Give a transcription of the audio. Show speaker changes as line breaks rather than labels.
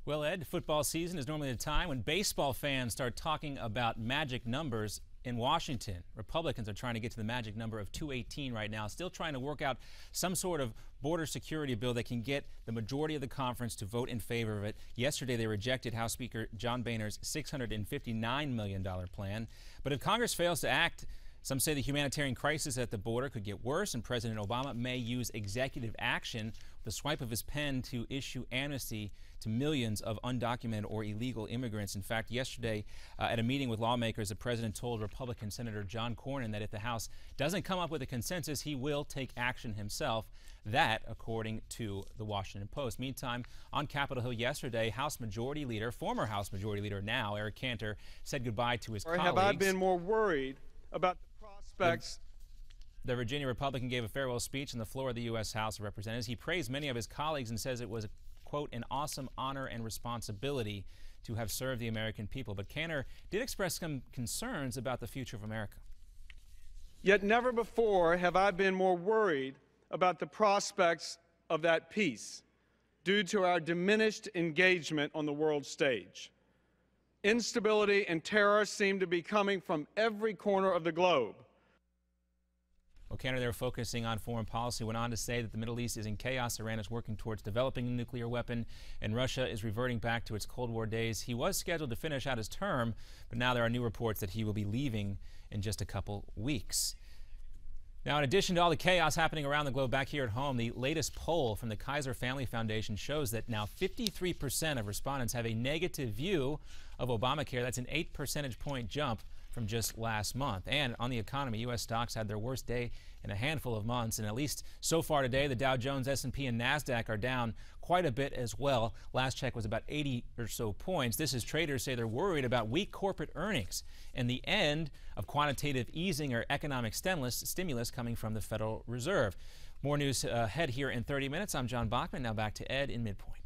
Well, Ed, football season is normally the time when baseball fans start talking about magic numbers in Washington. Republicans are trying to get to the magic number of 218 right now, still trying to work out some sort of border security bill that can get the majority of the conference to vote in favor of it. Yesterday, they rejected House Speaker John Boehner's $659 million plan. But if Congress fails to act, some say the humanitarian crisis at the border could get worse, and President Obama may use executive action with a swipe of his pen to issue amnesty to millions of undocumented or illegal immigrants. In fact, yesterday at a meeting with lawmakers, the president told Republican Senator John Cornyn that if the House doesn't come up with a consensus, he will take action himself. That, according to the Washington Post. Meantime, on Capitol Hill yesterday, House Majority Leader, former House Majority Leader now, Eric Cantor, said goodbye to his colleagues.
Have I been more worried about the prospects?
The Virginia Republican gave a farewell speech on the floor of the U.S. House of Representatives. He praised many of his colleagues and says it was, quote, an awesome honor and responsibility to have served the American people. But Cantor did express some concerns about the future of America.
Yet never before have I been more worried about the prospects of that peace due to our diminished engagement on the world stage. Instability and terror seem to be coming from every corner of the globe.
Well, Cantor, there focusing on foreign policy, went on to say that the Middle East is in chaos, Iran is working towards developing a nuclear weapon, and Russia is reverting back to its Cold War days. He was scheduled to finish out his term, but now there are new reports that he will be leaving in just a couple weeks. Now, in addition to all the chaos happening around the globe, back here at home, the latest poll from the Kaiser Family Foundation shows that now 53% of respondents have a negative view of Obamacare. That's an 8 percentage point jump from just last month. And on the economy, U.S. stocks had their worst day in a handful of months, and at least so far today, the Dow Jones, S&P, and NASDAQ are down quite a bit as well. Last check was about 80 or so points. This is traders say they're worried about weak corporate earnings and the end of quantitative easing or economic stimulus coming from the Federal Reserve. More news ahead here in 30 minutes. I'm John Bachman. Now back to Ed in Midpoint.